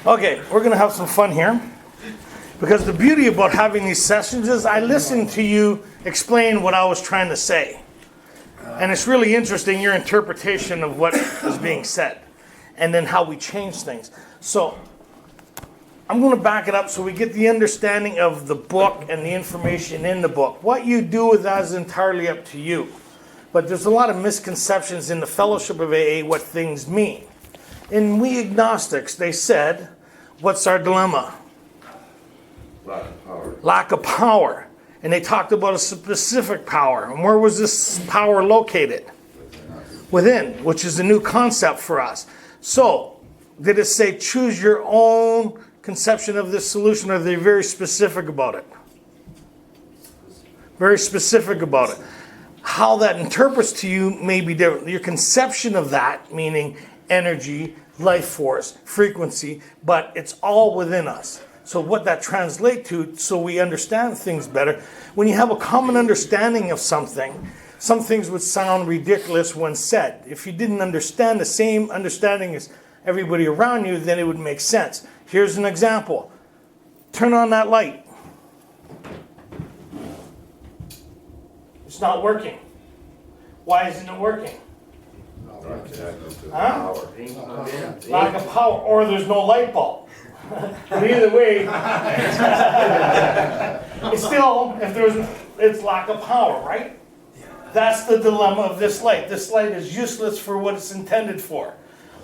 Okay, we're going to have some fun here. Because the beauty about having these sessions is I listen to you explain what I was trying to say. And it's really interesting, your interpretation of what is being said. And then how we change things. So I'm going to back it up so we get the understanding of the book and the information in the book. What you do with that is entirely up to you. But there's a lot of misconceptions in the Fellowship of AA what things mean. In We Agnostics, they said, what's our dilemma? Lack of power. Lack of power. And they talked about a specific power. And where was this power located? Within, which is a new concept for us. So, did it say choose your own conception of this solution, or are they very specific about it? Very specific about it. How that interprets to you may be different. Your conception of that, meaning energy, life force, frequency, but it's all within us. So what that translates to, so we understand things better, when you have a common understanding of something, some things would sound ridiculous when said. If you didn't understand the same understanding as everybody around you, then it would make sense. Here's an example. Turn on that light. It's not working. Why isn't it working? Huh? Lack of power, or there's no light bulb. But either way, it's still, it's lack of power, right? That's the dilemma of this light. This light is useless for what it's intended for.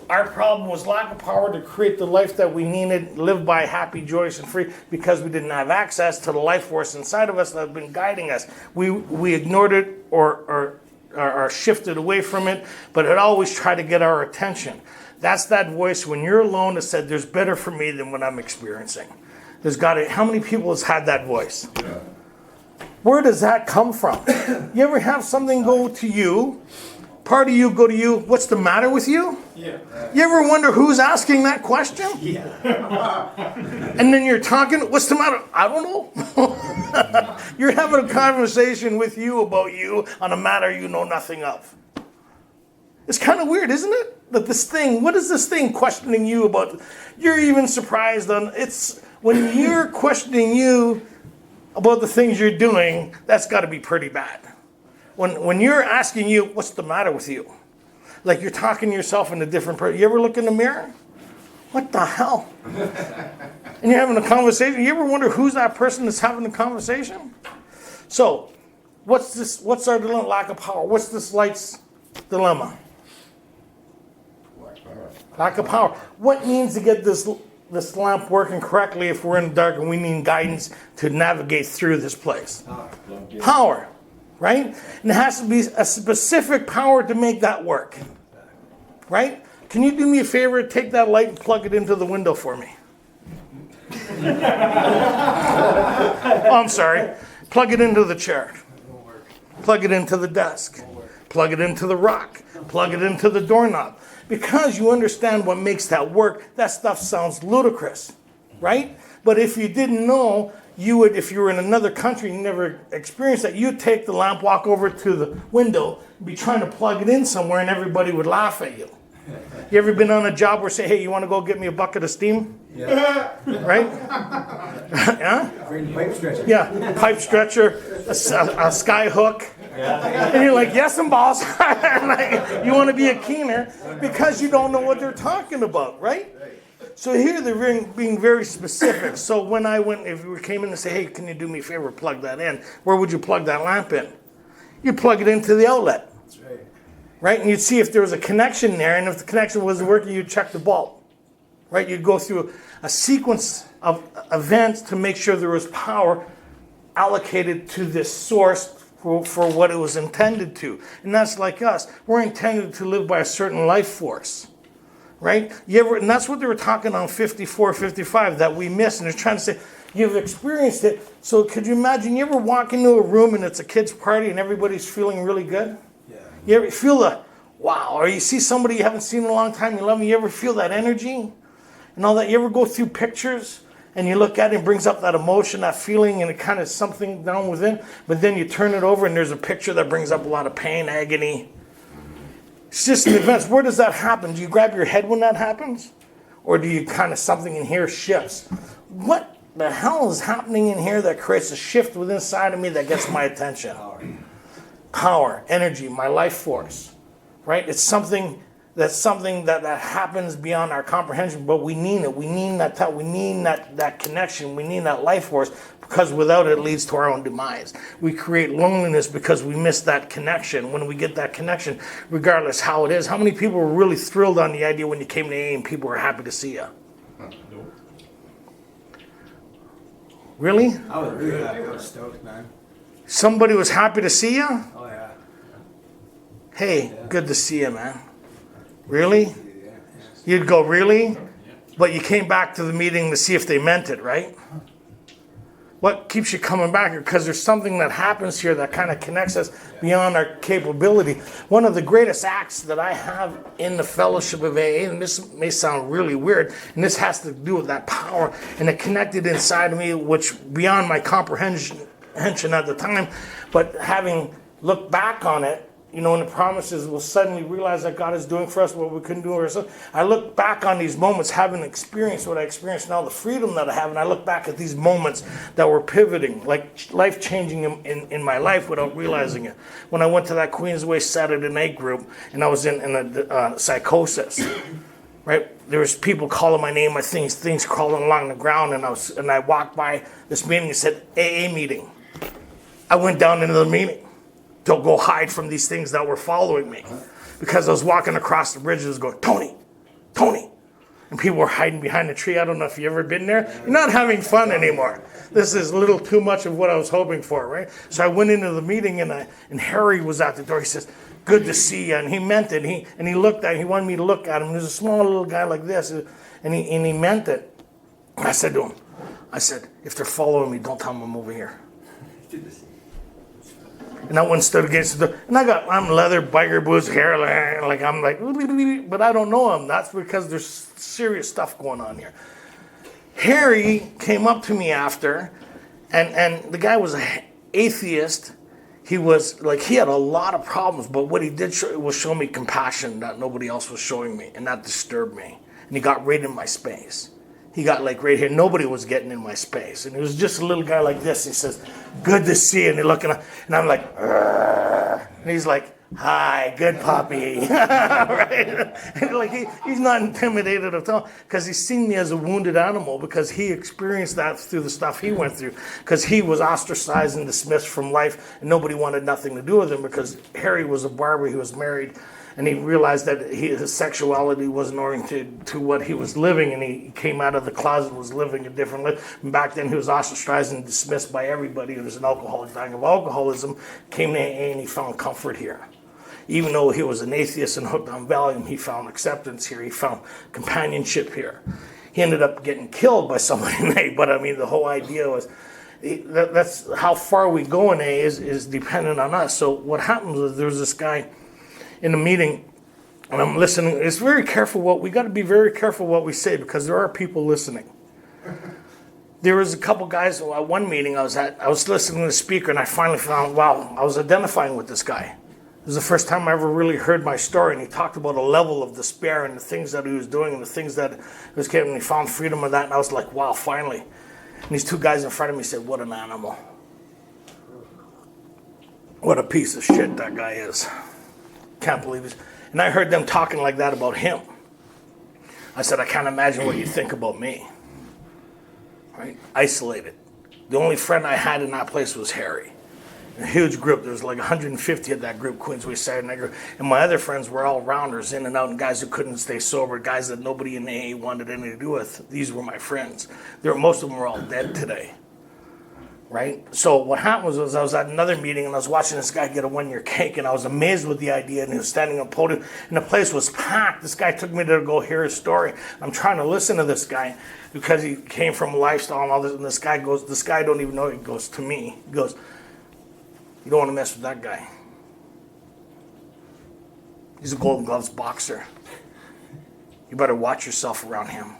Our problem was lack of power to create the life that we needed, live by happy, joyous, and free, because we didn't have access to the life force inside of us that had been guiding us. We ignored it or shifted away from it, but it always tried to get our attention. That's that voice when you're alone that said, there's better for me than what I'm experiencing. How many people has had that voice? Yeah. Where does that come from? You ever have something go to you, part of you go to you, what's the matter with you? Yeah. You ever wonder who's asking that question? Yeah. And then you're talking, what's the matter? I don't know. You're having a conversation with you about you on a matter you know nothing of. It's kind of weird, isn't it? That this thing, what is this thing questioning you about? You're even surprised on, it's when you're questioning you about the things you're doing, that's got to be pretty bad. When you're asking you, what's the matter with you? Like you're talking to yourself in a different person. You ever look in the mirror? What the hell? And you're having a conversation. You ever wonder who's that person that's having the conversation? So, what's our dilemma? Lack of power. What's this light's dilemma? Lack of power. What needs to get this lamp working correctly if we're in the dark and we need guidance to navigate through this place? Power, right? And it has to be a specific power to make that work, right? Can you do me a favor? Take that light and plug it into the window for me. Oh, I'm sorry. Plug it into the chair. Plug it into the desk. Plug it into the rock. Plug it into the doorknob. Because you understand what makes that work, that stuff sounds ludicrous, right? But if you didn't know, you would, if you were in another country and you never experienced that, you'd take the lamp, walk over to the window, be trying to plug it in somewhere, and everybody would laugh at you. You ever been on a job where say, hey, you want to go get me a bucket of steam? Yeah. Right? Yeah? Pipe stretcher. Yeah, pipe stretcher, a sky hook. Yeah. And you're like, yes, and boss. Like, you want to be a keener because you don't know what they're talking about, right? So here they're being very specific. So when I went, if you came in and say, hey, can you do me a favor, plug that in? Where would you plug that lamp in? You plug it into the outlet. That's right. Right? And you'd see if there was a connection there, and if the connection wasn't working, you'd check the bulb. Right? You'd go through a sequence of events to make sure there was power allocated to this source for what it was intended to. And that's like us. We're intended to live by a certain life force. Right? And that's what they were talking on 54, 55 that we missed. And they're trying to say, you've experienced it. So could you imagine, you ever walk into a room and it's a kid's party and everybody's feeling really good? Yeah. You ever feel the, wow, or you see somebody you haven't seen in a long time, you love them, you ever feel that energy? And all that, you ever go through pictures and you look at it, it brings up that emotion, that feeling, and it kind of something down within, but then you turn it over and there's a picture that brings up a lot of pain, agony. It's just an event. Where does that happen? Do you grab your head when that happens? Or do you kind of, something in here shifts? What the hell is happening in here that creates a shift within inside of me that gets my attention? Power, energy, my life force, right? It's something that happens beyond our comprehension, but we need it. We need that connection. We need that life force, because without it, it leads to our own demise. We create loneliness because we miss that connection. When we get that connection, regardless how it is, how many people were really thrilled on the idea when you came to AA and people were happy to see you? Nope. Really? I was really happy. I was stoked, man. Somebody was happy to see you? Oh, yeah. Hey, good to see you, man. Really? Yeah. You'd go, really? But you came back to the meeting to see if they meant it, right? What keeps you coming back? Because there's something that happens here that kind of connects us beyond our capability. One of the greatest acts that I have in the fellowship of AA, and this may sound really weird, and this has to do with that power, and it connected inside of me, which beyond my comprehension at the time, but having looked back on it, in the promises, we'll suddenly realize that God is doing for us what we couldn't do ourselves. I look back on these moments, having experienced what I experienced now, the freedom that I have, and I look back at these moments that were pivoting, like life-changing in my life without realizing it. When I went to that Queensway Saturday night group, and I was in a psychosis, right? There was people calling my name, things crawling along the ground, and I walked by this meeting, it said, AA meeting. I went down into the meeting to go hide from these things that were following me, because I was walking across the bridge and was going, Tony, Tony. And people were hiding behind the tree. I don't know if you've ever been there. You're not having fun anymore. This is a little too much of what I was hoping for, right? So I went into the meeting, and Harry was at the door. He says, good to see you. And he meant it. He looked at, he wanted me to look at him. He was a small little guy like this, and he meant it. I said to him, if they're following me, don't tell them I'm over here. And that one stood against the door. And I'm leather, biker boots, hair, I'm like, but I don't know him. That's because there's serious stuff going on here. Harry came up to me after, and the guy was an atheist. He was he had a lot of problems, but what he did was show me compassion that nobody else was showing me, and that disturbed me. And he got right in my space. He got right here. Nobody was getting in my space. And it was just a little guy like this. He says, good to see you. And he's looking up, and I'm like, "Arr." And he's like, hi, good puppy. Right? And he's not intimidated at all, because he's seen me as a wounded animal, because he experienced that through the stuff he went through, because he was ostracized and dismissed from life, and nobody wanted nothing to do with him, because Harry was a barber, he was married, and he realized that his sexuality wasn't oriented to what he was living, and he came out of the closet and was living a different life. And back then he was ostracized and dismissed by everybody. He was an alcoholic dying of alcoholism, came to AA, and he found comfort here. Even though he was an atheist and hooked on Valium, he found acceptance here. He found companionship here. He ended up getting killed by somebody, but the whole idea was, that's how far we go in AA is dependent on us. So what happens is there was this guy in the meeting, and I'm listening. It's we got to be very careful what we say, because there are people listening. There was a couple guys at one meeting I was listening to the speaker, and I finally found, wow, I was identifying with this guy. It was the first time I ever really heard my story, and he talked about a level of despair and the things that he was doing and the things that he was getting, and he found freedom of that, and I was like, wow, finally. And these two guys in front of me said, what an animal. What a piece of shit that guy is. Can't believe it. And I heard them talking like that about him. I said, I can't imagine what you think about me. Right? Isolated. The only friend I had in that place was Harry. A huge group. There was 150 of that group, Queensway Saturday Night Group. And my other friends were all rounders, in and out, and guys who couldn't stay sober, guys that nobody in AA wanted anything to do with. These were my friends. Most of them were all dead today. Right? So what happened was I was at another meeting, and I was watching this guy get a one-year cake, and I was amazed with the idea, and he was standing on a podium, and the place was packed. This guy took me to go hear his story. I'm trying to listen to this guy, because he came from a lifestyle and all this, and this guy don't even know, he goes to me, he goes, you don't want to mess with that guy. He's a Golden Gloves boxer. You better watch yourself around him.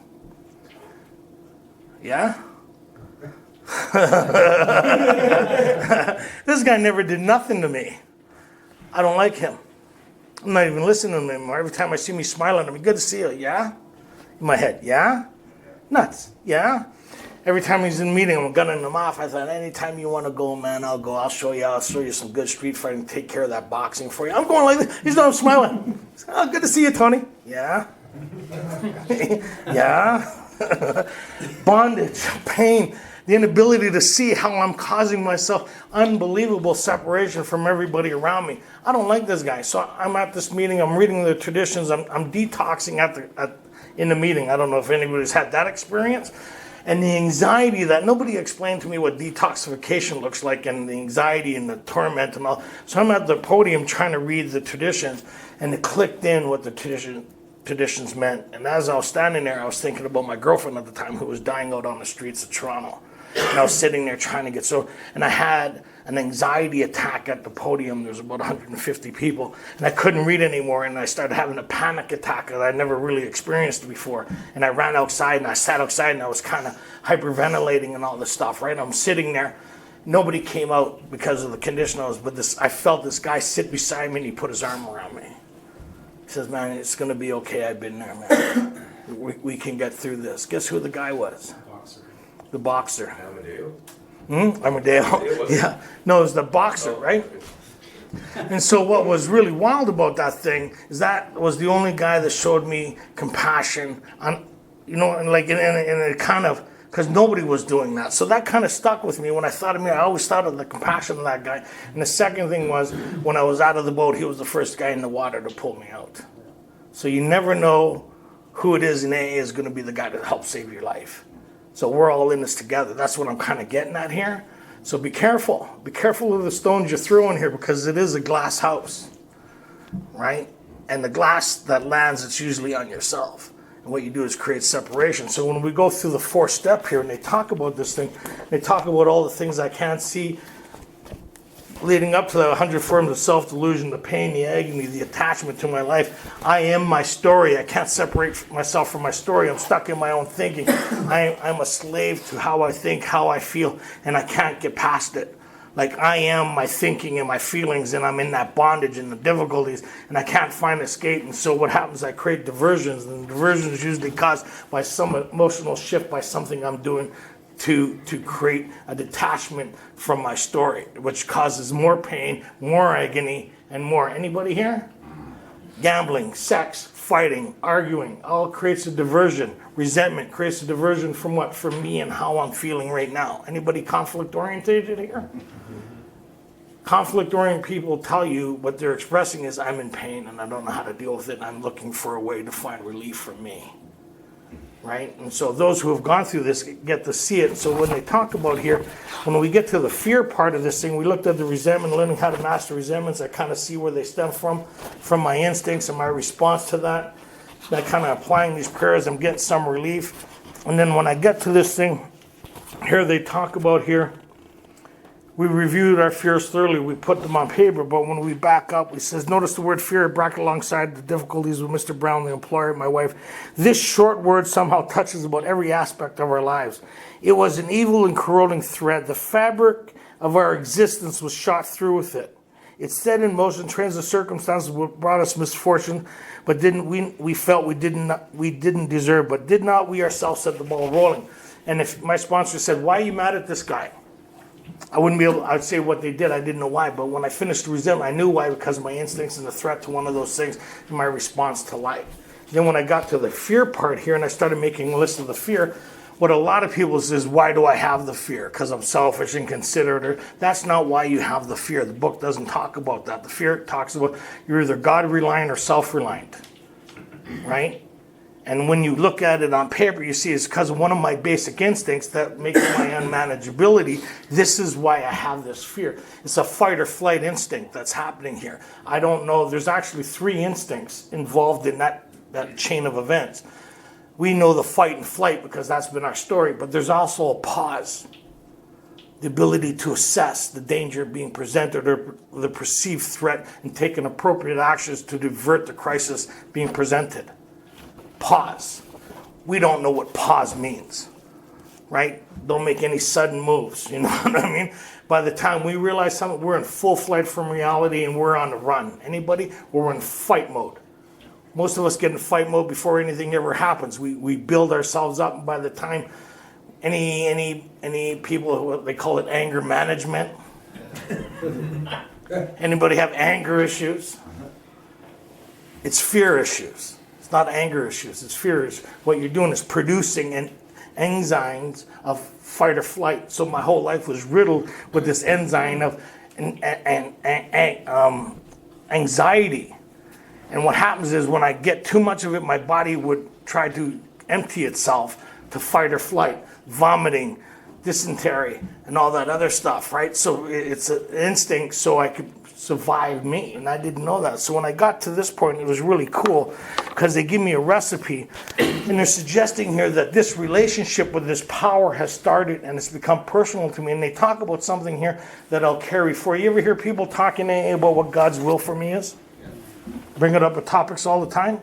Yeah? This guy never did nothing to me. I don't like him. I'm not even listening to him anymore. Every time I see me smiling at him, good to see you, yeah? In my head, yeah? Nuts, yeah? Every time he's in a meeting, I'm gunning him off. I thought, anytime you want to go, man, I'll go. I'll show you some good street fighting, take care of that boxing for you. I'm going like this. He's not, I'm smiling. Oh, good to see you, Tony. Yeah? Yeah? Bondage, pain, the inability to see how I'm causing myself unbelievable separation from everybody around me. I don't like this guy. So I'm at this meeting. I'm reading the traditions. I'm detoxing in the meeting. I don't know if anybody's had that experience. And the anxiety that nobody explained to me what detoxification looks like, and the anxiety and the torment and all. So I'm at the podium trying to read the traditions, and it clicked in what the traditions meant. And as I was standing there, I was thinking about my girlfriend at the time who was dying out on the streets of Toronto. And I was sitting there trying to get and I had an anxiety attack at the podium. There was about 150 people, and I couldn't read anymore, and I started having a panic attack that I never really experienced before. And I ran outside, and I sat outside, and I was kind of hyperventilating and all this stuff, right? I'm sitting there. Nobody came out because of the condition I was, but I felt this guy sit beside me, and he put his arm around me. He says, man, it's going to be okay. I've been there, man. we can get through this. Guess who the guy was? The boxer. Amadeo. Yeah. No, it was the boxer, right? And so what was really wild about that thing is that was the only guy that showed me compassion on, and like in a kind of, because nobody was doing that. So that kind of stuck with me. When I thought of me, I always thought of the compassion of that guy. And the second thing was, when I was out of the boat, he was the first guy in the water to pull me out. So you never know who it is in AA is going to be the guy to help save your life. So we're all in this together. That's what I'm kind of getting at here. So be careful. Be careful of the stones you throw in here, because it is a glass house, right? And the glass that lands, it's usually on yourself. And what you do is create separation. So when we go through the 4th step here and they talk about this thing, they talk about all the things I can't see leading up to the 100 forms of self-delusion, the pain, the agony, the attachment to my life. I am my story. I can't separate myself from my story. I'm stuck in my own thinking. I'm a slave to how I think, how I feel, and I can't get past it. Like I am my thinking and my feelings, and I'm in that bondage and the difficulties, and I can't find escape. And so what happens, I create diversions, and diversions is usually caused by some emotional shift, by something I'm doing to create a detachment from my story, which causes more pain, more agony, and more. Anybody here? Gambling, sex, fighting, arguing, all creates a diversion. Resentment creates a diversion from what? From me and how I'm feeling right now. Anybody conflict-oriented here? Conflict-oriented people tell you what they're expressing is, I'm in pain and I don't know how to deal with it, and I'm looking for a way to find relief from me. Right? And so those who have gone through this get to see it. So when they talk about here, when we get to the fear part of this thing, we looked at the resentment, learning how to master resentments. I kind of see where they stem from my instincts and my response to that. By kind of applying these prayers, I'm getting some relief. And then when I get to this thing, here they talk about here, we reviewed our fears thoroughly. We put them on paper, but when we back up, it says, notice the word fear bracket alongside the difficulties with Mr. Brown, the employer, my wife. This short word somehow touches about every aspect of our lives. It was an evil and corroding thread. The fabric of our existence was shot through with it. It set in motion transit circumstances that brought us misfortune, but we felt we didn't deserve, but did not we ourselves set the ball rolling. And if my sponsor said, why are you mad at this guy? I wouldn't be able, I'd say what they did, I didn't know why, but when I finished the resentment, I knew why, because of my instincts and the threat to one of those things and my response to life. Then when I got to the fear part here and I started making a list of the fear, what a lot of people says, why do I have the fear? Because I'm selfish and considerate. Or that's not why you have the fear. The book doesn't talk about that. The fear talks about you're either God-reliant or self-reliant, right? And when you look at it on paper, you see it's because of one of my basic instincts that makes my unmanageability. This is why I have this fear. It's a fight or flight instinct that's happening here. I don't know. There's actually 3 instincts involved in that chain of events. We know the fight and flight because that's been our story, but there's also a pause. The ability to assess the danger being presented or the perceived threat and take an appropriate actions to divert the crisis being presented. Pause. We don't know what pause means, right? Don't make any sudden moves, you know what I mean? By the time we realize something, we're in full flight from reality and we're on the run. Anybody? We're in fight mode. Most of us get in fight mode before anything ever happens. We build ourselves up, and by the time any people, they call it anger management. Anybody have anger issues? It's fear issues. It's not anger issues. It's fear issues. What you're doing is producing enzymes of fight or flight. So my whole life was riddled with this enzyme of anxiety. And what happens is when I get too much of it, my body would try to empty itself to fight or flight, vomiting, dysentery, and all that other stuff, right? So it's an instinct so I could survive me, and I didn't know that. So when I got to this point, it was really cool because they give me a recipe, and they're suggesting here that this relationship with this power has started and it's become personal to me, and they talk about something here that I'll carry for you. You ever hear people talking about what God's will for me is? Bring it up with topics all the time?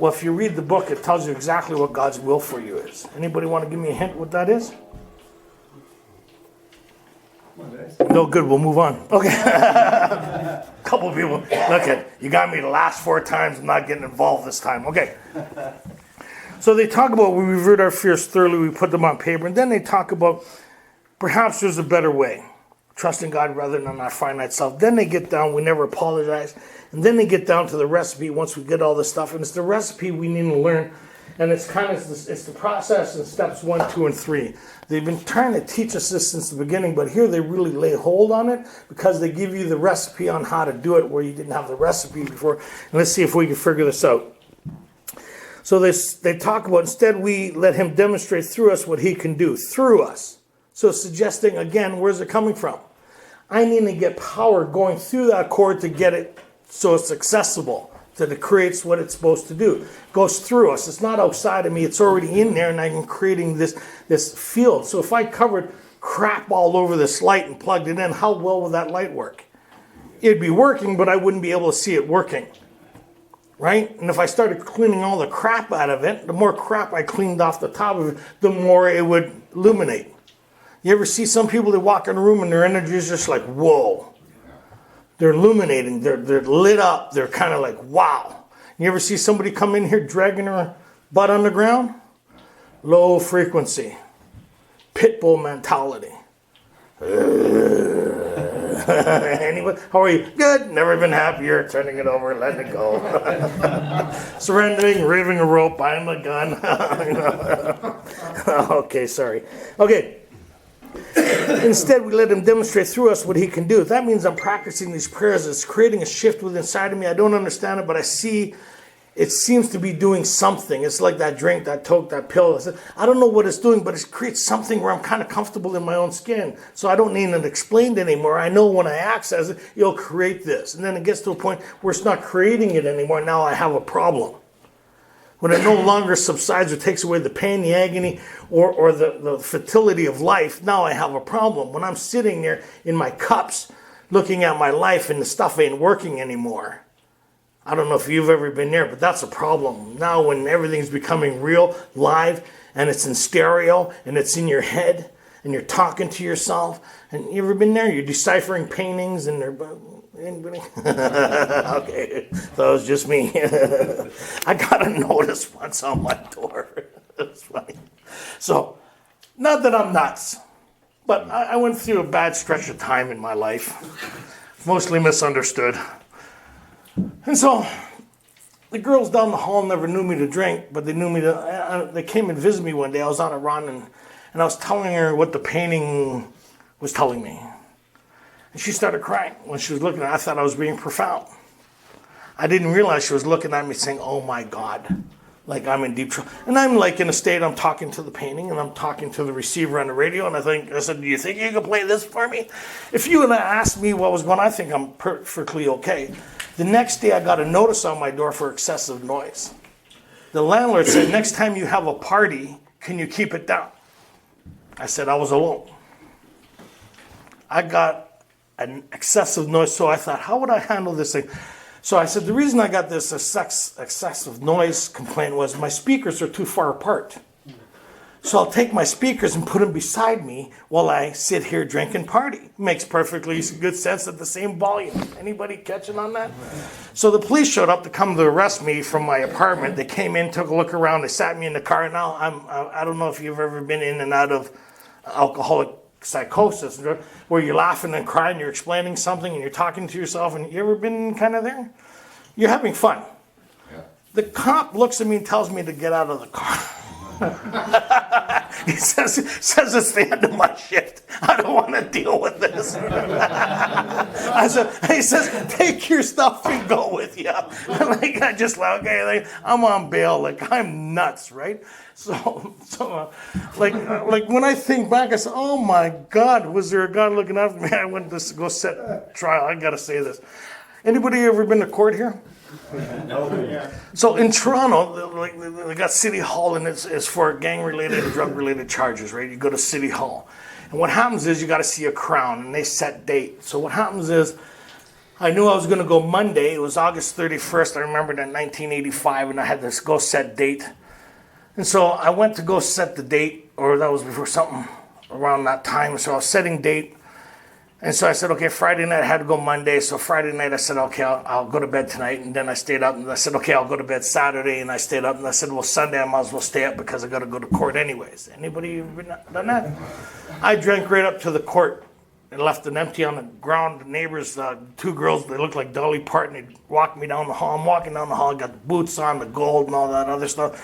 Well, if you read the book, it tells you exactly what God's will for you is. Anybody want to give me a hint what that is? No, good, we'll move on. Okay. Couple people. Look, you got me the last 4 times. I'm not getting involved this time. Okay. So they talk about we revert our fears thoroughly, we put them on paper, and then they talk about perhaps there's a better way. Trusting God rather than our finite self. Then they get down, we never apologize. And then they get down to the recipe once we get all this stuff. And it's the recipe we need to learn. And it's it's the process in steps 1, 2, and 3. They've been trying to teach us this since the beginning, but here they really lay hold on it because they give you the recipe on how to do it where you didn't have the recipe before. And let's see if we can figure this out. So they talk about instead we let him demonstrate through us what he can do through us. So suggesting again, where's it coming from? I need to get power going through that cord to get it so it's accessible, that it creates what it's supposed to do. It goes through us. It's not outside of me. It's already in there, and I'm creating this field. So if I covered crap all over this light and plugged it in, how well would that light work? It'd be working, but I wouldn't be able to see it working. Right? And if I started cleaning all the crap out of it, the more crap I cleaned off the top of it, the more it would illuminate. You ever see some people that walk in a room and their energy is just like, whoa. They're illuminating. They're lit up. They're kind of like, wow. You ever see somebody come in here dragging her butt on the ground? Low frequency. Pit bull mentality. Anybody? How are you? Good. Never been happier. Turning it over, letting it go. Surrendering, raving a rope, buying a gun. Okay, sorry. Okay. Instead, we let him demonstrate through us what he can do. That means I'm practicing these prayers. It's creating a shift within inside of me. I don't understand it, but I see it seems to be doing something. It's like that drink, that toke, that pill. I don't know what it's doing, but it creates something where I'm kind of comfortable in my own skin. So I don't need it explained anymore. I know when I access it, it'll create this. And then it gets to a point where it's not creating it anymore. Now I have a problem. When it no longer subsides or takes away the pain, the agony, or the fertility of life, now I have a problem. When I'm sitting there in my cups, looking at my life and the stuff ain't working anymore. I don't know if you've ever been there, but that's a problem. Now when everything's becoming real, live, and it's in stereo, and it's in your head, and you're talking to yourself, and you ever been there? You're deciphering paintings, and they're... Anybody? Okay, that was just me. I got a notice once on my door. It's funny. So, not that I'm nuts, but I went through a bad stretch of time in my life, mostly misunderstood. And so, the girls down the hall never knew me to drink, but they knew me to. They came and visited me one day. I was on a run, and I was telling her what the painting was telling me. And she started crying when she was looking at it. I thought I was being profound. I didn't realize she was looking at me saying, oh my God, like I'm in deep trouble. And I'm like in a state, I'm talking to the painting and I'm talking to the receiver on the radio. And I said, do you think you can play this for me? If you would have asked me what was going on, I think I'm perfectly okay. The next day I got a notice on my door for excessive noise. The landlord said, next time you have a party, can you keep it down? I said, I was alone. I got an excessive noise, so I thought, how would I handle this thing? So I said, the reason I got this excessive noise complaint was my speakers are too far apart. So I'll take my speakers and put them beside me while I sit here, drink, and party. Makes perfectly good sense at the same volume. Anybody catching on that? So the police showed up to come to arrest me from my apartment. They came in, took a look around. They sat me in the car. Now, I don't know if you've ever been in and out of alcoholic psychosis where you're laughing and crying, you're explaining something, and you're talking to yourself. And you ever been kind of there? You're having fun. Yeah. The cop looks at me and tells me to get out of the car. He says it's the end of my shift. I don't want to deal with this. He says, take your stuff and go with you. I just like, okay, I'm on bail. Like, I'm nuts, right? So when I think back, I said, oh my God, was there a God looking after me? I went to go set trial. I got to say this. Anybody ever been to court here? No. So in Toronto, they got City Hall, and it's for gang-related and drug-related charges, right? You go to City Hall. And what happens is you got to see a crown, and they set date. So what happens is I knew I was going to go Monday. It was August 31st. I remembered in 1985, and I had to go set date. And so I went to go set the date, or that was before something around that time. So I was setting date. And so I said, okay, Friday night I had to go Monday. So Friday night I said, okay, I'll go to bed tonight. And then I stayed up and I said, okay, I'll go to bed Saturday. And I stayed up and I said, well, Sunday I might as well stay up because I got to go to court anyways. Anybody ever done that? I drank right up to the court and left it empty on the ground. The neighbors, two girls, they looked like Dolly Parton. They walked me down the hall. I'm walking down the hall. I got the boots on, the gold and all that other stuff.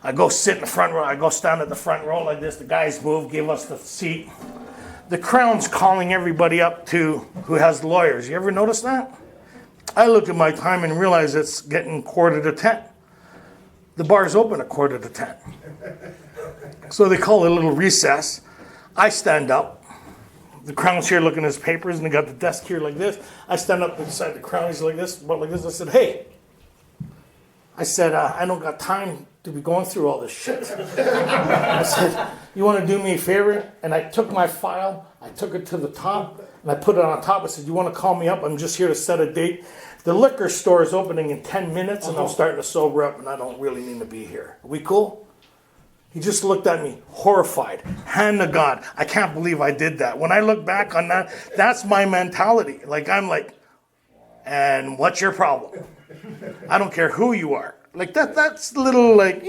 I go sit in the front row. I go stand at the front row like this. The guys moved, gave us the seat. The Crown's calling everybody up to who has lawyers. You ever notice that? I look at my time and realize it's getting 9:45. The bar's open at 9:45. So they call a little recess. I stand up. The Crown's here looking at his papers, and they got the desk here like this. I stand up beside the Crown. He's like this, about like this. I said, hey. I said, I don't got time to be going through all this shit. I said, you want to do me a favor? And I took my file, I took it to the top, and I put it on top. I said, you want to call me up? I'm just here to set a date. The liquor store is opening in 10 minutes, and I'm starting to sober up, and I don't really need to be here. Are we cool? He just looked at me, horrified. Hand to God. I can't believe I did that. When I look back on that, that's my mentality. Like, I'm like, and what's your problem? I don't care who you are. Like that's a little like,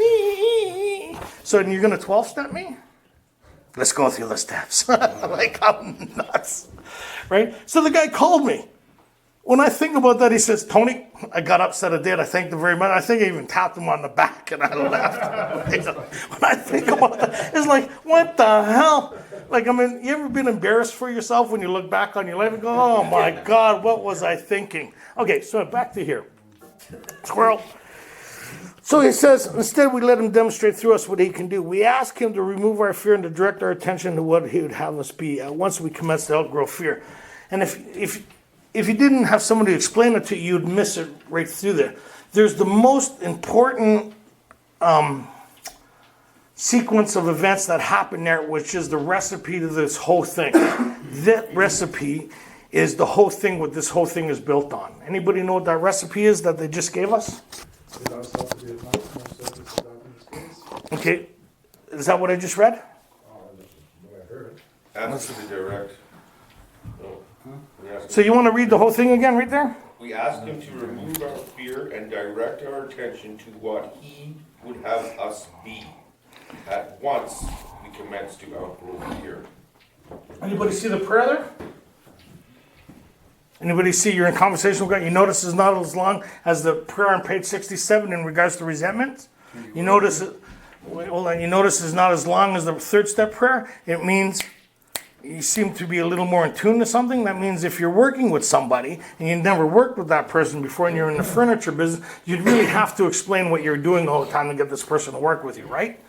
so you're going to 12-step me? Let's go through the steps. Like, I'm nuts. Right? So the guy called me. When I think about that, he says, Tony, I got upset. I did. I thanked him very much. I think I even tapped him on the back and I laughed. When I think about that, it's like, what the hell? Like, I mean, you ever been embarrassed for yourself when you look back on your life and go, oh my God, what was I thinking? Okay, so back to here. Squirrel. So he says, instead we let him demonstrate through us what he can do. We ask him to remove our fear and to direct our attention to what he would have us be once we commence to outgrow fear. And if you didn't have somebody explain it to you, you'd miss it right through there. There's the most important sequence of events that happen there, which is the recipe to this whole thing. That recipe is the whole thing, what this whole thing is built on. Anybody know what that recipe is that they just gave us? Okay, is that what I just read? Ask to be direct. So you want to read the whole thing again right there? We ask him to remove our fear and direct our attention to what he would have us be. At once, we commence to outgrow fear. Anybody see the prayer there? Anybody see you're in conversation with God? You notice it's not as long as the prayer on page 67 in regards to resentment? You notice it's not as long as the third step prayer? It means you seem to be a little more in tune to something. That means if you're working with somebody and you never worked with that person before and you're in the furniture business, you'd really have to explain what you're doing all the time to get this person to work with you, right?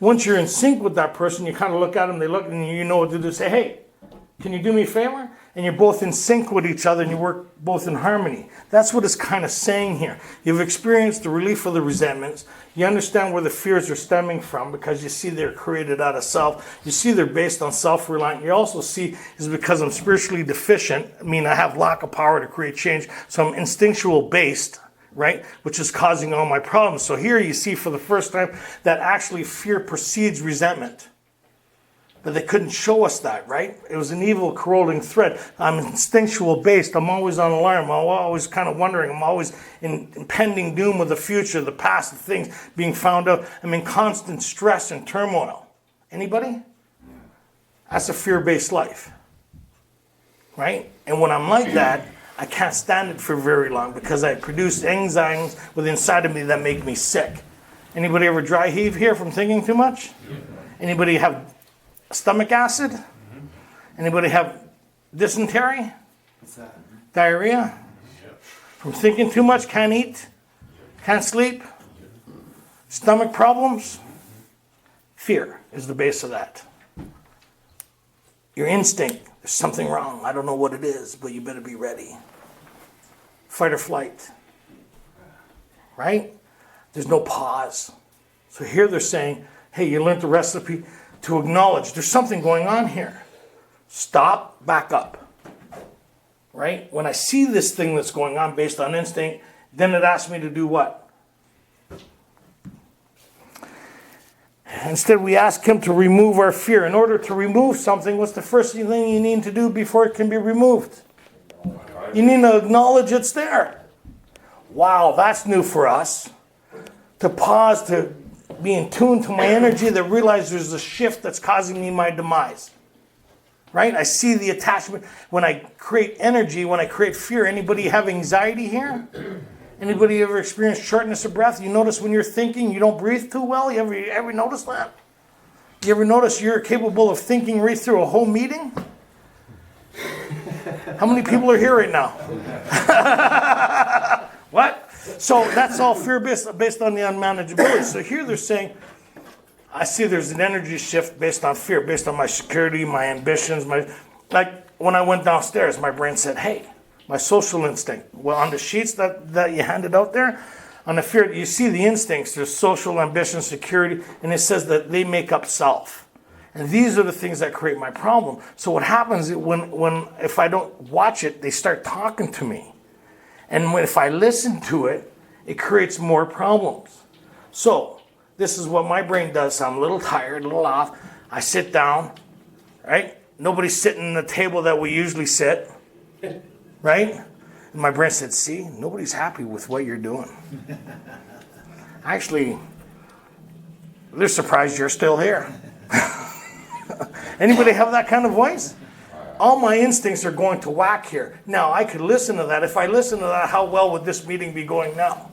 Once you're in sync with that person, you kind of look at them, they look, and you know what to do. Say, hey, can you do me a favor? And you're both in sync with each other and you work both in harmony. That's what it's kind of saying here. You've experienced the relief of the resentments. You understand where the fears are stemming from because you see they're created out of self. You see they're based on self-reliance. You also see is because I'm spiritually deficient. I mean, I have lack of power to create change. So I'm instinctual based, right? Which is causing all my problems. So here you see for the first time that actually fear precedes resentment. But they couldn't show us that, right? It was an evil corroding thread. I'm instinctual based. I'm always on alarm. I'm always kind of wondering. I'm always in impending doom of the future, the past, the things being found out. I'm in constant stress and turmoil. Anybody? That's a fear-based life, right? And when I'm like that, I can't stand it for very long because I produce anxieties within inside of me that make me sick. Anybody ever dry heave here from thinking too much? Anybody have stomach acid? Anybody have dysentery? What's that? Diarrhea? From thinking too much, can't eat, can't sleep, stomach problems? Fear is the base of that. Your instinct, there's something wrong. I don't know what it is, but you better be ready. Fight or flight. Right? There's no pause. So here they're saying, hey, you learned the recipe to acknowledge there's something going on here. Stop, back up. Right? When I see this thing that's going on based on instinct, then it asks me to do what? Instead, we ask him to remove our fear. In order to remove something, what's the first thing you need to do before it can be removed? You need to acknowledge it's there. Wow, that's new for us. To pause, to be in tune to my energy, that realize there's a shift that's causing me my demise. Right? I see the attachment. When I create energy, when I create fear, anybody have anxiety here? Anybody ever experienced shortness of breath? You notice when you're thinking you don't breathe too well? You ever notice that? You ever notice you're capable of thinking right through a whole meeting? How many people are here right now? What? So that's all fear based on the unmanageability. So here they're saying, I see there's an energy shift based on fear, based on my security, my ambitions, like when I went downstairs, my brain said, hey, my social instinct. Well, on the sheets that you handed out there, on the fear, you see the instincts. There's social, ambition, security, and it says that they make up self. And these are the things that create my problem. So what happens when if I don't watch it, they start talking to me. And if I listen to it, it creates more problems. So this is what my brain does. I'm a little tired, a little off. I sit down, right? Nobody's sitting at the table that we usually sit. Right? And my brain said, see, nobody's happy with what you're doing. Actually, they're surprised you're still here. Anybody have that kind of voice? All my instincts are going to whack here. Now, I could listen to that. If I listen to that, how well would this meeting be going now?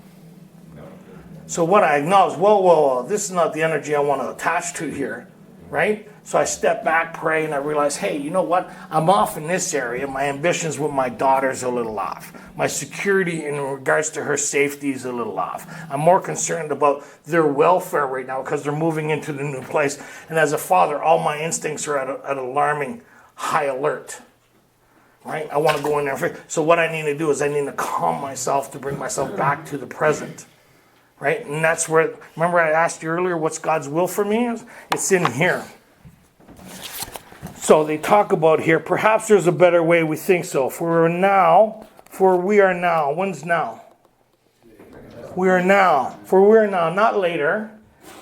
So what I acknowledge, whoa, this is not the energy I want to attach to here. Right? So I step back, pray, and I realize, hey, you know what? I'm off in this area. My ambitions with my daughter's a little off. My security in regards to her safety is a little off. I'm more concerned about their welfare right now because they're moving into the new place. And as a father, all my instincts are at alarming high alert. Right? I want to go in there. So what I need to do is I need to calm myself to bring myself back to the present. Right? And that's where, remember I asked you earlier, what's God's will for me? It's in here. So they talk about here, perhaps there's a better way, we think so. For we are now. When's now? We are now. For we are now, not later.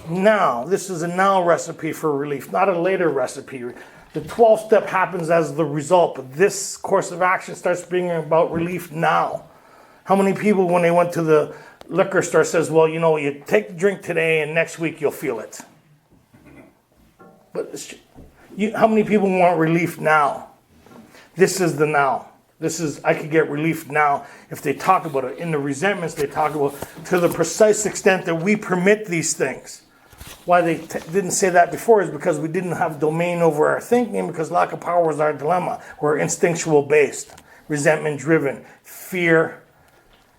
Now. This is a now recipe for relief, not a later recipe. The 12th step happens as the result, but this course of action starts being about relief now. How many people, when they went to the liquor store, says, well, you know, you take the drink today and next week you'll feel it. But how many people want relief now? This is the now. I could get relief now if they talk about it. In the resentments, they talk about to the precise extent that we permit these things. Why they didn't say that before is because we didn't have domain over our thinking, because lack of power was our dilemma. We're instinctual based, resentment driven, fear,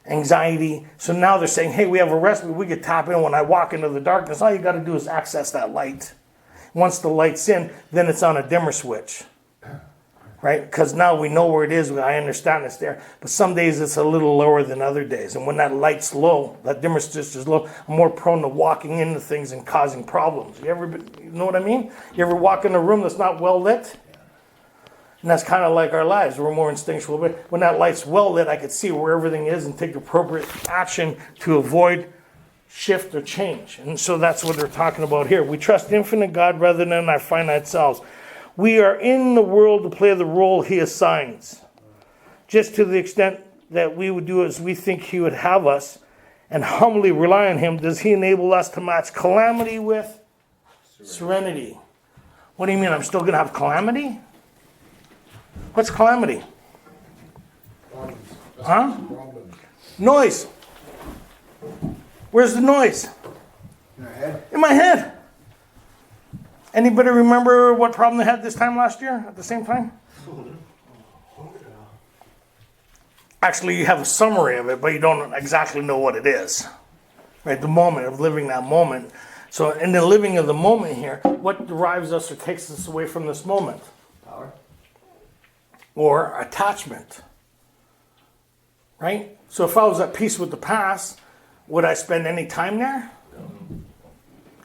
anxiety. So now they're saying, hey, we have a recipe. We could tap in when I walk into the darkness. All you got to do is access that light. Once the light's in, then it's on a dimmer switch. Right? Because now we know where it is. I understand it's there. But some days it's a little lower than other days. And when that light's low, that dimmer switch is low, I'm more prone to walking into things and causing problems. You know what I mean? You ever walk in a room that's not well lit? And that's kind of like our lives. We're more instinctual. But when that light's well lit, I can see where everything is and take appropriate action to avoid shift or change. And so that's what they're talking about here. We trust infinite God rather than our finite selves. We are in the world to play the role he assigns. Just to the extent that we would do as we think he would have us and humbly rely on him, does he enable us to match calamity with serenity. What do you mean? I'm still going to have calamity? What's calamity? Huh? Noise. Where's the noise? In our head. In my head. Anybody remember what problem they had this time last year at the same time? Actually, you have a summary of it, but you don't exactly know what it is. Right? The moment of living that moment. So in the living of the moment here, what derives us or takes us away from this moment? Power. Or attachment. Right? So if I was at peace with the past, would I spend any time there? No.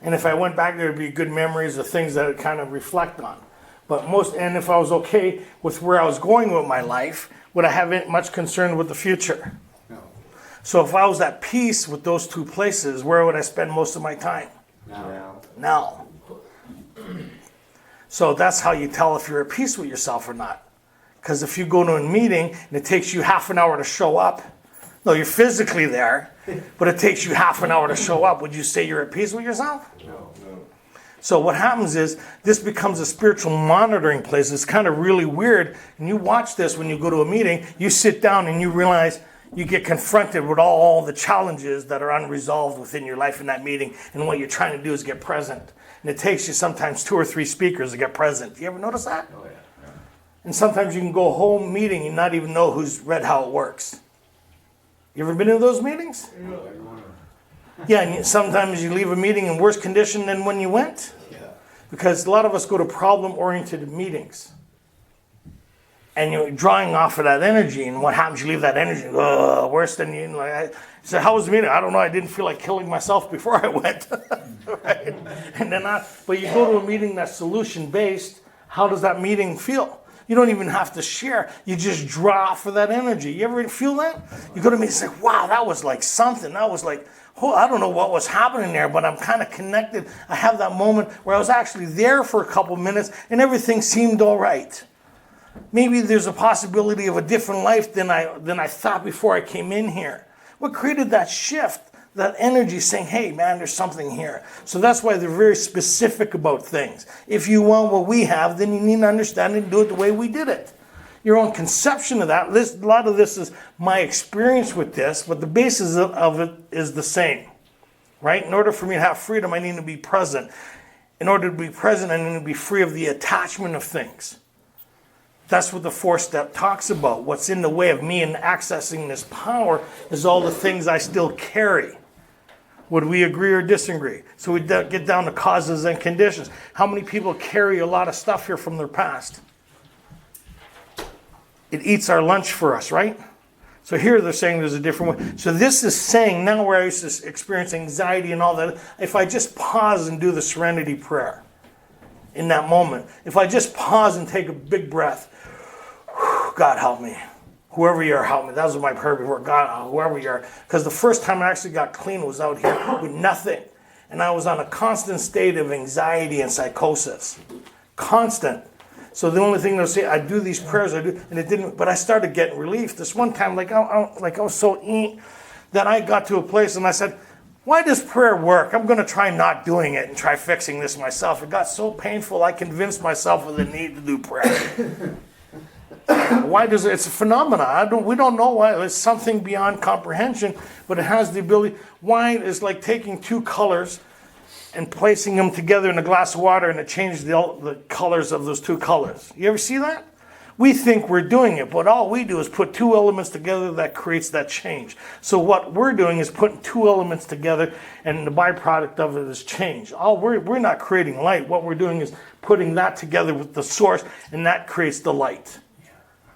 And if I went back, there would be good memories of things that I'd kind of reflect on. And if I was okay with where I was going with my life, would I have much concern with the future? No. So if I was at peace with those two places, where would I spend most of my time? Now. So that's how you tell if you're at peace with yourself or not. Because if you go to a meeting and it takes you half an hour to show up, no, you're physically there, but it takes you half an hour to show up, would you say you're at peace with yourself? No. So what happens is this becomes a spiritual monitoring place. It's kind of really weird. And you watch this when you go to a meeting, you sit down and you realize you get confronted with all the challenges that are unresolved within your life in that meeting. And what you're trying to do is get present. And it takes you sometimes 2 or 3 speakers to get present. You ever notice that? Oh, yeah. And sometimes you can go home meeting and not even know who's read how it works. You ever been in those meetings? Yeah, and sometimes you leave a meeting in worse condition than when you went. Yeah. Because a lot of us go to problem-oriented meetings. And you're drawing off of that energy, and what happens? You leave that energy, worse than you. Like I said, how was the meeting? I don't know. I didn't feel like killing myself before I went. Right? And then, but you go to a meeting that's solution-based. How does that meeting feel? You don't even have to share. You just draw off of that energy. You ever feel that? You go to a meeting, it's like, wow, that was like something. That was like, oh, I don't know what was happening there, but I'm kind of connected. I have that moment where I was actually there for a couple minutes, and everything seemed all right. Maybe there's a possibility of a different life than I thought before I came in here. What created that shift, that energy saying, hey, man, there's something here. So that's why they're very specific about things. If you want what we have, then you need to understand it and do it the way we did it. Your own conception of that, a lot of this is my experience with this, but the basis of it is the same. Right? In order for me to have freedom, I need to be present. In order to be present, I need to be free of the attachment of things. That's what the 4-step talks about. What's in the way of me in accessing this power is all the things I still carry. Would we agree or disagree? So we get down to causes and conditions. How many people carry a lot of stuff here from their past? It eats our lunch for us, right? So here they're saying there's a different way. So this is saying now where I used to experience anxiety and all that, if I just pause and do the serenity prayer in that moment, if I just pause and take a big breath, God help me. Whoever you are, help me. That was my prayer before. God, whoever you are. Because the first time I actually got clean was out here with nothing. And I was on a constant state of anxiety and psychosis. Constant. So the only thing they'll say, I do these prayers, and it didn't, but I started getting relief. This one time, I was so that I got to a place and I said, why does prayer work? I'm going to try not doing it and try fixing this myself. It got so painful, I convinced myself of the need to do prayer. Why does it? It's a phenomenon. We don't know why. It's something beyond comprehension, but it has the ability. Wine is like taking 2 colors and placing them together in a glass of water, and it changes the colors of those 2 colors. You ever see that? We think we're doing it, but all we do is put 2 elements together that creates that change. So what we're doing is putting 2 elements together, and the byproduct of it is change. We're not creating light. What we're doing is putting that together with the source, and that creates the light.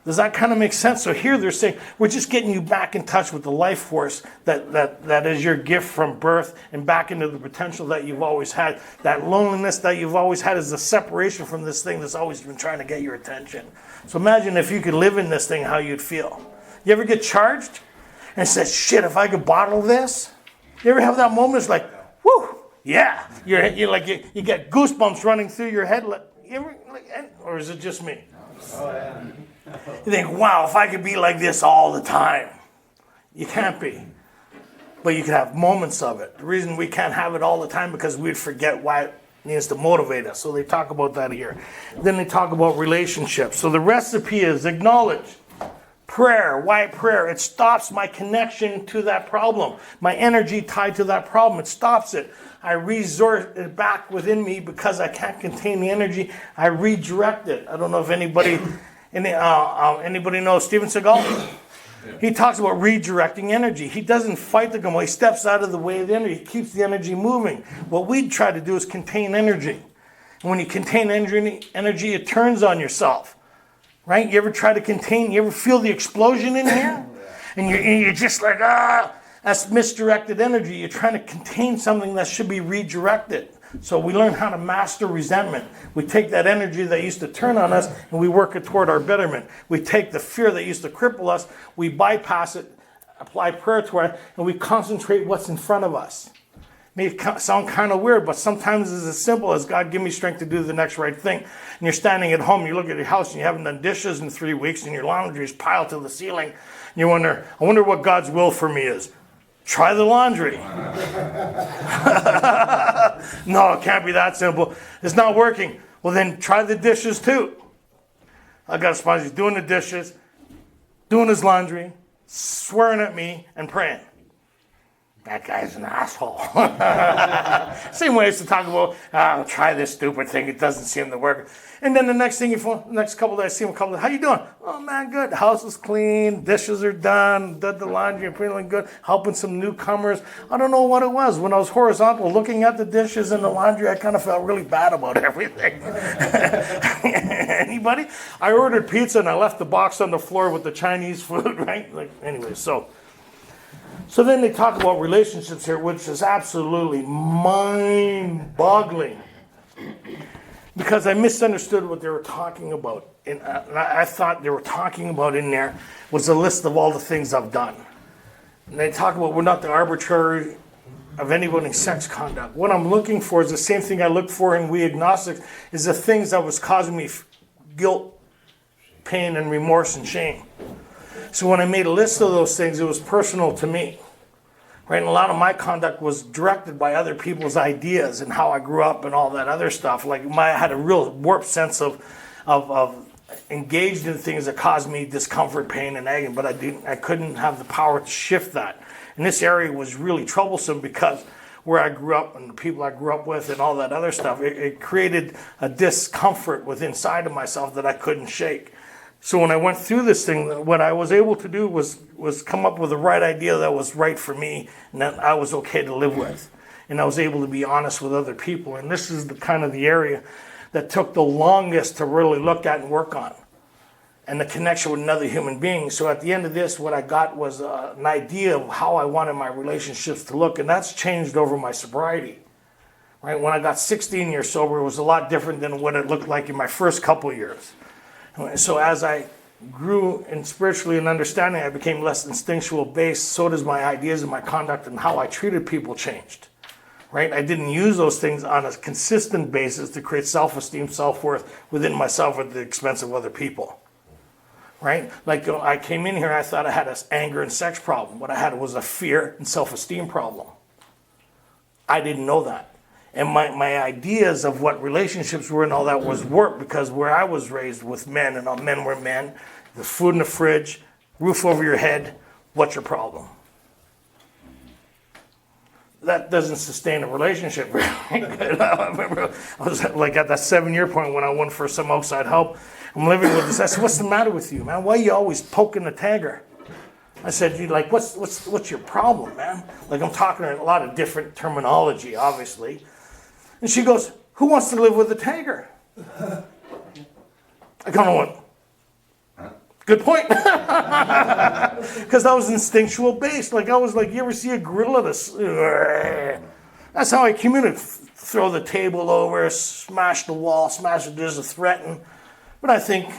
Does that kind of make sense? So here they're saying, we're just getting you back in touch with the life force that is your gift from birth and back into the potential that you've always had. That loneliness that you've always had is a separation from this thing that's always been trying to get your attention. So imagine if you could live in this thing, how you'd feel. You ever get charged and say, shit, if I could bottle this? You ever have that moment? It's like, whoo, yeah. You're like, you get goosebumps running through your head. Or is it just me? Oh, yeah. You think, wow, if I could be like this all the time. You can't be. But you can have moments of it. The reason we can't have it all the time because we'd forget why it needs to motivate us. So they talk about that here. Then they talk about relationships. So the recipe is acknowledge. Prayer. Why prayer? It stops my connection to that problem. My energy tied to that problem. It stops it. I resort it back within me because I can't contain the energy. I redirect it. I don't know if anybody knows Steven Seagal? He talks about redirecting energy. He doesn't fight the gun. He steps out of the way of the energy. He keeps the energy moving. What we try to do is contain energy. And when you contain energy, it turns on yourself. Right? You ever try to contain, you ever feel the explosion in here? And you're just like, that's misdirected energy. You're trying to contain something that should be redirected. So we learn how to master resentment. We take that energy that used to turn on us and we work it toward our betterment. We take the fear that used to cripple us, we bypass it, apply prayer to it, and we concentrate what's in front of us. May sound kind of weird, but sometimes it's as simple as God give me strength to do the next right thing. And you're standing at home, you look at your house and you haven't done dishes in 3 weeks and your laundry is piled to the ceiling. And you wonder, I wonder what God's will for me is. Try the laundry. No, it can't be that simple. It's not working. Well, then try the dishes too. I got a sponsor, he's doing the dishes, doing his laundry, swearing at me and praying. That guy's an asshole. Same way as to talk about, I'll try this stupid thing. It doesn't seem to work. And then the next thing, next couple of days, I see him a couple of days. How you doing? Oh, man, good. The house is clean. Dishes are done. Did the laundry. I'm feeling good. Helping some newcomers. I don't know what it was. When I was horizontal looking at the dishes and the laundry, I kind of felt really bad about everything. Anybody? I ordered pizza and I left the box on the floor with the Chinese food, right? Anyway, so then they talk about relationships here, which is absolutely mind-boggling. Because I misunderstood what they were talking about. And I thought they were talking about in there was a list of all the things I've done. And they talk about we're not the arbitrary of anybody's sex conduct. What I'm looking for is the same thing I look for in we agnostics, is the things that was causing me guilt, pain, and remorse and shame. So when I made a list of those things, it was personal to me. Right? And a lot of my conduct was directed by other people's ideas and how I grew up and all that other stuff. Like I had a real warped sense of engaged in things that caused me discomfort, pain, and agony, but I couldn't have the power to shift that. And this area was really troublesome because where I grew up and the people I grew up with and all that other stuff, it created a discomfort within inside of myself that I couldn't shake. So when I went through this thing, what I was able to do was come up with the right idea that was right for me and that I was okay to live with. And I was able to be honest with other people. And this is the kind of the area that took the longest to really look at and work on. And the connection with another human being. So at the end of this, what I got was an idea of how I wanted my relationships to look. And that's changed over my sobriety. Right? When I got 16 years sober, it was a lot different than what it looked like in my first couple years. So as I grew in spiritually and understanding, I became less instinctual based. So does my ideas and my conduct and how I treated people changed. Right? I didn't use those things on a consistent basis to create self-esteem, self-worth within myself at the expense of other people. Right? Like I came in here, I thought I had an anger and sex problem. What I had was a fear and self-esteem problem. I didn't know that. And my ideas of what relationships were and all that was warped because where I was raised with men and all men were men, the food in the fridge, roof over your head, what's your problem? That doesn't sustain a relationship very good. I remember I was like at that 7-year point when I went for some outside help. I'm living with this. I said, what's the matter with you, man? Why are you always poking the tagger? I said, what's your problem, man? Like I'm talking a lot of different terminology, obviously. And she goes, who wants to live with a tagger? I kind of went, Good point. Because I was instinctual based. Like I was like, you ever see a gorilla? That's how I communicate. Throw the table over, smash the wall, smash the doors, threaten. But I think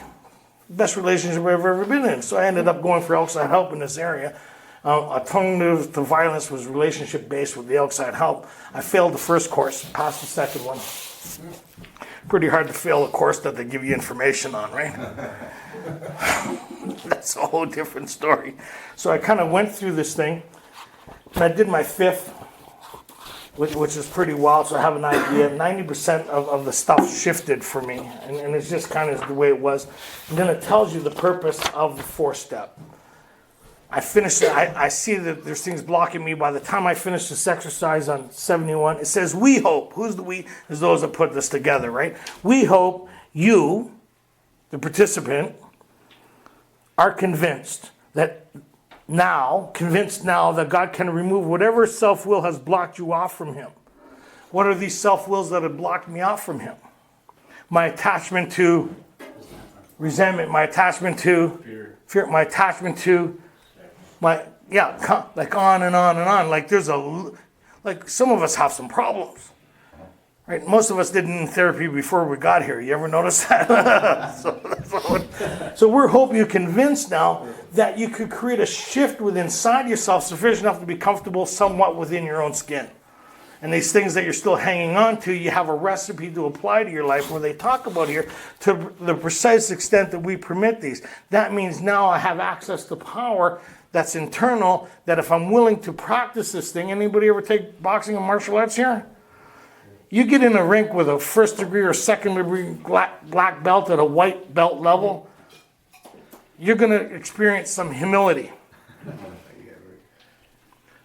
best relationship I've ever been in. So I ended up going for outside help in this area. Alternative to violence was relationship based with the outside help. I failed the first course, passed the second one. Pretty hard to fail a course that they give you information on, right? That's a whole different story. So I kind of went through this thing, and I did my fifth, which is pretty wild, so I have an idea. 90% of the stuff shifted for me, and it's just kind of the way it was. And then it tells you the purpose of the fourth step. I finished it. I see that there's things blocking me. By the time I finish this exercise on 71, it says, we hope. Who's the we? Is those that put this together, right? We hope you, the participant, are convinced now that God can remove whatever self-will has blocked you off from him. What are these self-wills that have blocked me off from him? My attachment to resentment, my attachment to fear, my attachment to like on and on and on. Like some of us have some problems, right? Most of us did in therapy before we got here. You ever notice that? So we're hoping you're convinced now that you could create a shift within inside yourself sufficient enough to be comfortable somewhat within your own skin. And these things that you're still hanging on to, you have a recipe to apply to your life where they talk about here to the precise extent that we permit these. That means now I have access to power that's internal, that if I'm willing to practice this thing, anybody ever take boxing and martial arts here? You get in a rink with a first degree or second degree black belt at a white belt level, you're going to experience some humility.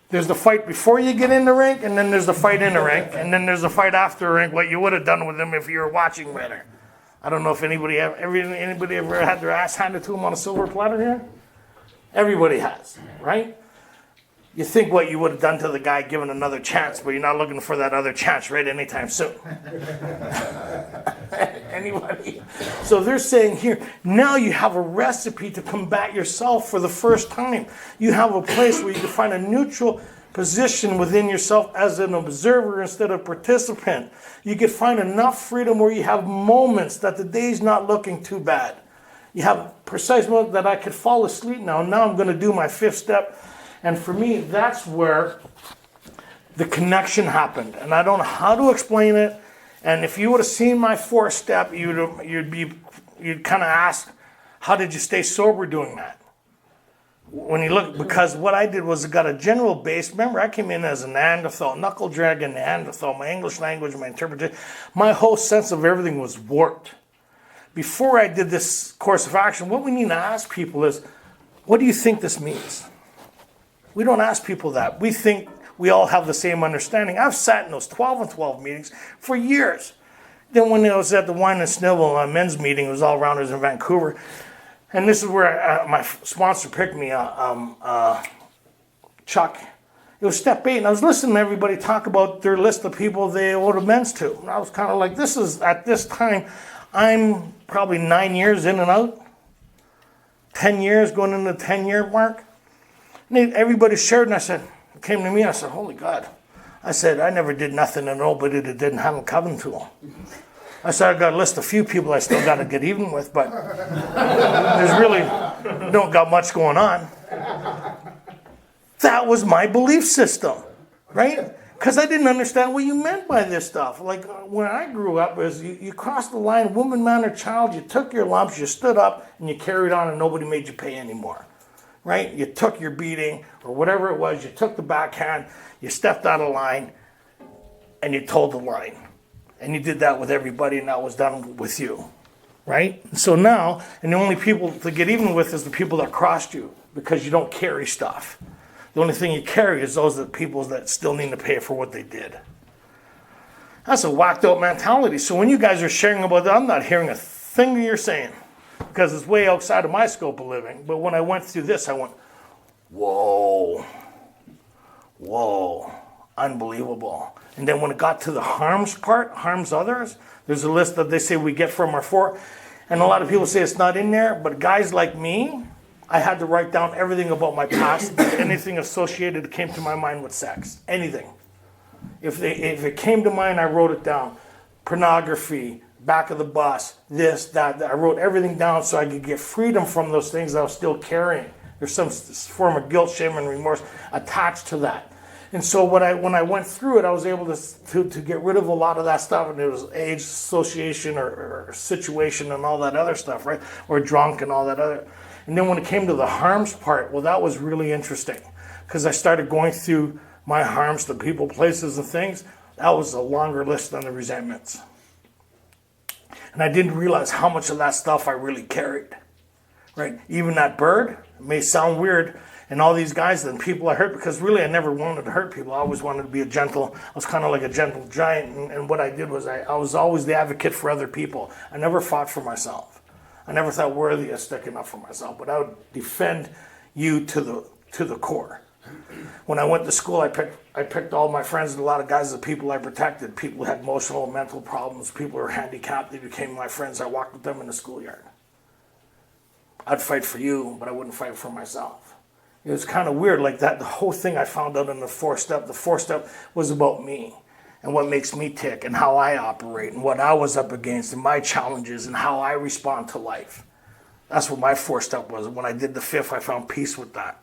There's the fight before you get in the rink, and then there's the fight in the rink, and then there's the fight after the rink, what you would have done with them if you were watching better. I don't know if anybody ever had their ass handed to them on a silver platter here? Everybody has, right? You think what you would have done to the guy given another chance, but you're not looking for that other chance right anytime soon. Anybody? So they're saying here, now you have a recipe to combat yourself for the first time. You have a place where you can find a neutral position within yourself as an observer instead of participant. You can find enough freedom where you have moments that the day's not looking too bad. You have precise moments that I could fall asleep now. Now I'm going to do my fifth step. And for me, that's where the connection happened. And I don't know how to explain it. And if you would have seen my fourth step, you'd kind of ask, how did you stay sober doing that? When you look, because what I did was I got a general base. Remember, I came in as a Neanderthal, knuckle dragon Neanderthal, my English language, my interpretation. My whole sense of everything was warped. Before I did this course of action, what we need to ask people is, what do you think this means? We don't ask people that. We think we all have the same understanding. I've sat in those 12 and 12 meetings for years. Then when I was at the Wine and Snivel men's meeting, it was all rounders in Vancouver. And this is where my sponsor picked me, Chuck. It was step 8, and I was listening to everybody talk about their list of people they owed amends to. And I was kind of like, this is, at this time, I'm probably 9 years in and out. 10 years, going into the 10-year mark. And everybody shared, and I said, it came to me, I said, holy God. I said, I never did nothing to nobody that didn't have them coming to them. I said, I got a list of few people I still got to get even with, but there's really don't got much going on. That was my belief system, right? Because I didn't understand what you meant by this stuff. Like when I grew up, was you crossed the line, woman, man, or child, you took your lumps, you stood up, and you carried on, and nobody made you pay anymore. Right? You took your beating, or whatever it was, you took the backhand, you stepped out of line, and you told the line. And you did that with everybody, and that was done with you. Right? So now, and the only people to get even with is the people that crossed you, because you don't carry stuff. The only thing you carry is those people that still need to pay for what they did. That's a whacked out mentality. So when you guys are sharing about that, I'm not hearing a thing that you're saying, because it's way outside of my scope of living. But when I went through this, I went, whoa, unbelievable. And then when it got to the harms part, harms others, there's a list that they say we get from our four. And a lot of people say it's not in there, but guys like me, I had to write down everything about my past, anything associated that came to my mind with sex, anything. If it came to mind, I wrote it down. Pornography, back of the bus, this, that. I wrote everything down so I could get freedom from those things that I was still carrying. There's some form of guilt, shame, and remorse attached to that. And so when I went through it, I was able to get rid of a lot of that stuff, and it was age, association, or situation, and all that other stuff, right? Or drunk and all that other. And then when it came to the harms part, well, that was really interesting, because I started going through my harms to people, places, and things. That was a longer list than the resentments. And I didn't realize how much of that stuff I really carried, right? Even that bird, it may sound weird, and all these guys and people I hurt, because really I never wanted to hurt people. I always wanted to be I was kind of like a gentle giant, and what I did was I was always the advocate for other people. I never fought for myself. I never thought worthy of sticking up for myself, but I would defend you to the core. When I went to school, I picked all my friends, and a lot of guys, the people I protected. People who had emotional and mental problems, people who were handicapped, they became my friends. I walked with them in the schoolyard. I'd fight for you, but I wouldn't fight for myself. It was kind of weird like that. The whole thing I found out in the 4-step was about me and what makes me tick and how I operate and what I was up against and my challenges and how I respond to life. That's what my 4-step was. When I did the 5th, I found peace with that.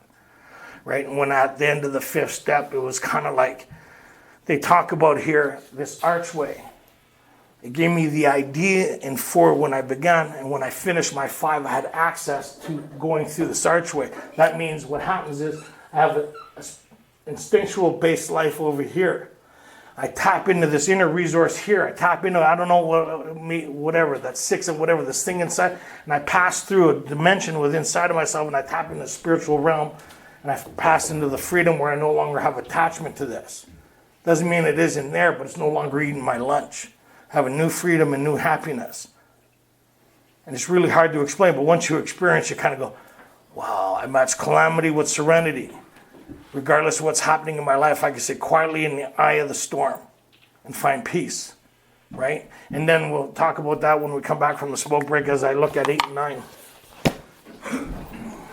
Right? And when at the end of the 5th step, it was kind of like they talk about here, this archway. It gave me the idea in 4 when I began, and when I finished my 5, I had access to going through this archway. That means what happens is I have an instinctual based life over here. I tap into this inner resource here. I tap into, I don't know whatever, that 6 and whatever, this thing inside, and I pass through a dimension within inside of myself, and I tap into the spiritual realm, and I pass into the freedom where I no longer have attachment to this. Doesn't mean it isn't there, but it's no longer eating my lunch. Have a new freedom and new happiness. And it's really hard to explain, but once you experience, you kind of go, wow, I match calamity with serenity. Regardless of what's happening in my life, I can sit quietly in the eye of the storm and find peace, right? And then we'll talk about that when we come back from the smoke break as I look at 8 and 9.